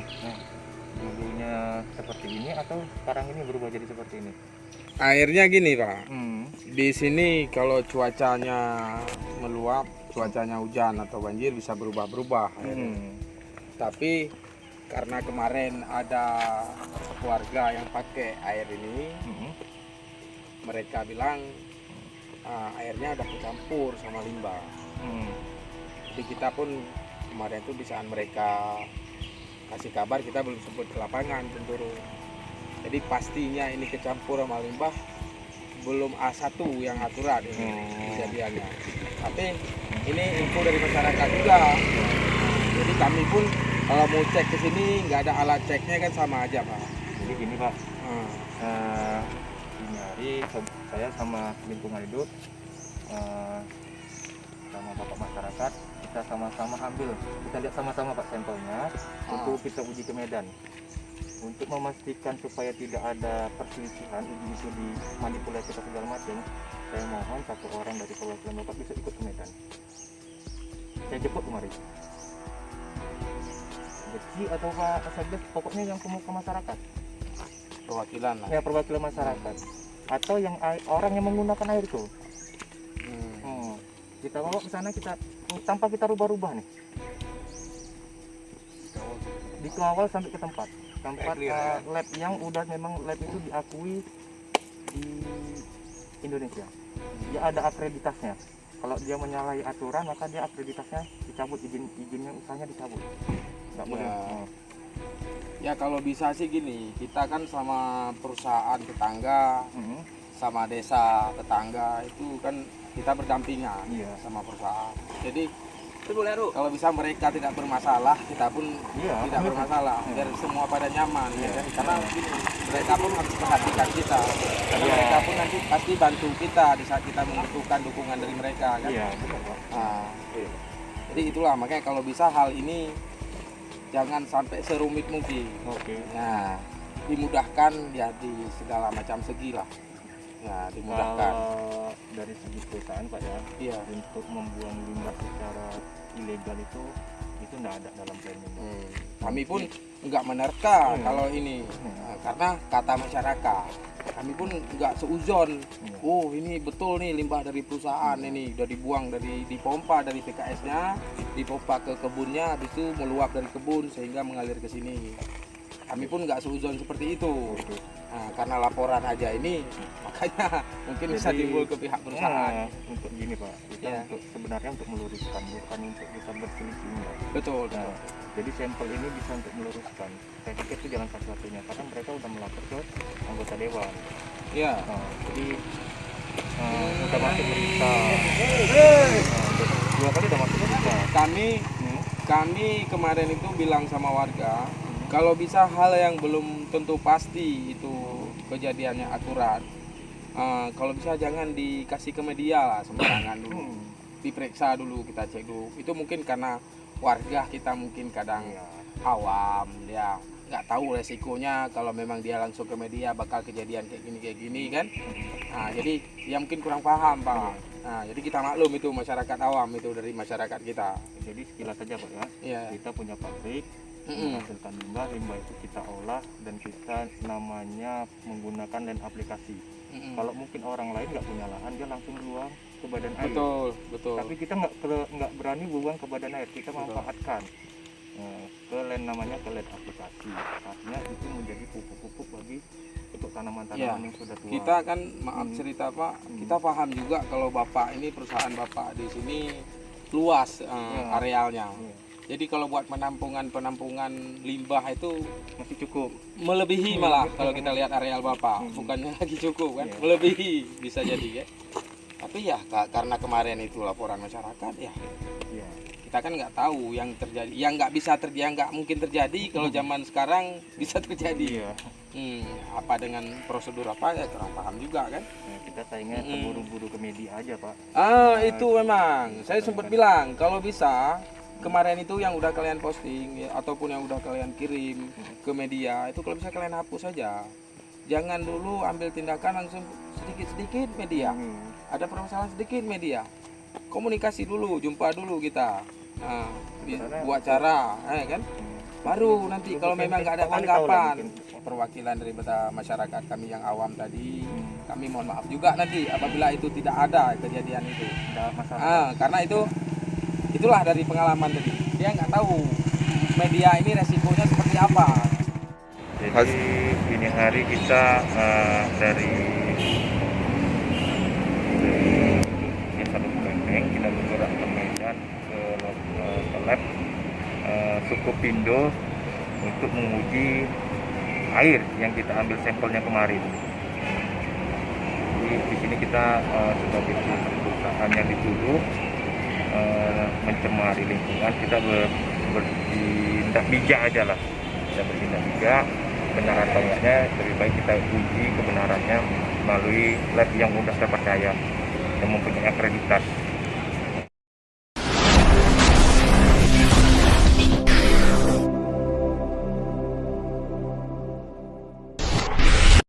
Nah, dulunya seperti ini atau sekarang ini berubah jadi seperti ini? Airnya gini Pak, Hmm. di sini kalau cuacanya meluap, cuacanya hujan atau banjir bisa berubah-berubah airnya. Hmm. Tapi karena kemarin ada keluarga yang pakai air ini, Hmm. mereka bilang airnya udah kecampur sama limbah. Hmm. Jadi kita pun kemarin itu di saat mereka kasih kabar, kita belum sempat ke lapangan turun. Jadi pastinya ini kecampur sama limbah, belum A1 yang akurat ini kejadiannya. Tapi ini info dari masyarakat juga. Jadi kami pun kalau mau cek ke sini nggak ada alat ceknya kan sama aja Pak. Jadi gini Pak, ini hari saya sama lingkungan hidup, sama bapak masyarakat, kita sama-sama ambil, kita lihat sama-sama Pak sampelnya untuk kita uji ke Medan. Untuk memastikan supaya tidak ada perselisihan, izin itu dimanipulasi atau segala macam, saya mohon satu orang dari perwakilan bapak bisa ikut ke Medan. Saya jemput kemarin. Beci atau Pak Asabdes, pokoknya yang ke masyarakat. Perwakilan lah. Ya, perwakilan masyarakat. Atau yang orang yang menggunakan air itu. Kita bawa ke sana, kita tanpa kita rubah-rubah nih. Dikawal sampai ke tempat lab yang udah memang lab itu diakui di Indonesia. Dia ada akreditasnya. Kalau dia menyalahi aturan, maka dia akreditasnya dicabut, izinnya usahanya dicabut. Nggak boleh. Ya kalau bisa sih gini, kita kan sama perusahaan tetangga, sama desa tetangga itu kan kita berdampingan sama perusahaan. Jadi kalau bisa mereka tidak bermasalah, kita pun tidak bermasalah, biar semua pada nyaman. Ya kan? Karena mereka pun harus perhatikan kita, karena mereka pun nanti pasti bantu kita di saat kita membutuhkan dukungan dari mereka kan. Jadi itulah makanya kalau bisa hal ini jangan sampai serumit mungkin. Nah, dimudahkan ya di segala macam segi lah. Ya, dimudahkan. Kalau dari segi perusahaan Pak ya, untuk membuang limbah secara ilegal itu tidak ada dalam planning. Kami pun nggak menerka kalau ini, karena kata masyarakat. Kami pun nggak seuzon. Oh ini betul nih limbah dari perusahaan ini udah dibuang dipompa dari PKS-nya, dipompa ke kebunnya, habis itu meluap dari kebun sehingga mengalir ke sini. Kami pun nggak seuzon seperti itu. Nah, karena laporan aja ini, makanya mungkin bisa timbul ke pihak perusahaan. Untuk gini Pak, kita sebenarnya untuk meluruskan, bukan untuk kita berselisih. Betul. Jadi sampel ini bisa untuk meluruskan. Saya pikir itu jalan satu-satunya, karena mereka udah melapor ke anggota dewan. Iya. Jadi udah masuk berita. Dua kali udah masuk berita. Kami kemarin itu bilang sama warga, kalau bisa hal yang belum tentu pasti itu kejadiannya akurat, kalau bisa jangan dikasih ke media lah sembarangan dulu, diperiksa dulu, kita cek dulu. Itu mungkin karena warga kita mungkin kadang awam, dia nggak tahu resikonya kalau memang dia langsung ke media bakal kejadian kayak gini kan. Nah, jadi ya mungkin kurang paham Pak. Nah, jadi kita maklum itu masyarakat awam itu dari masyarakat kita. Jadi sekilas saja Pak ya, kita punya pabrik menghasilkan limbah itu kita olah dan kita namanya menggunakan land aplikasi. Kalau mungkin orang lain nggak punya lahan, dia langsung buang ke badan air. Betul. Tapi kita nggak berani buang ke badan air, kita manfaatkan ke land namanya ke land aplikasi. Artinya itu menjadi pupuk-pupuk bagi untuk tanaman-tanaman yang sudah tua. Kita kan maaf cerita Pak, kita paham juga kalau Bapak ini perusahaan Bapak di sini luas arealnya. Jadi kalau buat penampungan limbah itu masih cukup, melebihi malah kalau kita lihat areal Bapak, bukannya lagi cukup kan, melebihi bisa jadi ya. Tapi ya karena kemarin itu laporan masyarakat ya, kita kan nggak tahu yang terjadi, yang nggak bisa terjadi, yang nggak mungkin terjadi kalau zaman sekarang bisa terjadi. Apa dengan prosedur apa ya kurang paham juga kan. Kita sayangnya keburu-buru ke media aja Pak. Itu memang saya sempat bilang kalau bisa kemarin itu yang udah kalian posting ataupun yang udah kalian kirim ke media itu kalau bisa kalian hapus saja. Jangan dulu ambil tindakan langsung sedikit-sedikit media. Ada permasalahan sedikit media. Komunikasi dulu, jumpa dulu kita. Buat cara, kan? Baru nanti kalau memang nggak ada Pak Wali tahu lah tanggapan, mungkin. perwakilan daripada masyarakat kami yang awam tadi, kami mohon maaf juga nanti apabila itu tidak ada kejadian itu. Nggak masalah. Karena itulah dari pengalaman tadi. Dia nggak tahu media ini resikonya seperti apa. Jadi ini hari kita dari Desa Lubeng kita bergerak ke Medan ke lab suku Pindo untuk menguji air yang kita ambil sampelnya kemarin. Jadi di sini kita sebagai perusahaan yang dituduh mencemari lingkungan, kita bertindak bijak aja lah. Kita bertindak bijak, benar atau enggaknya lebih baik kita uji kebenarannya melalui lab yang mudah terpercaya yang mempunyai akreditas.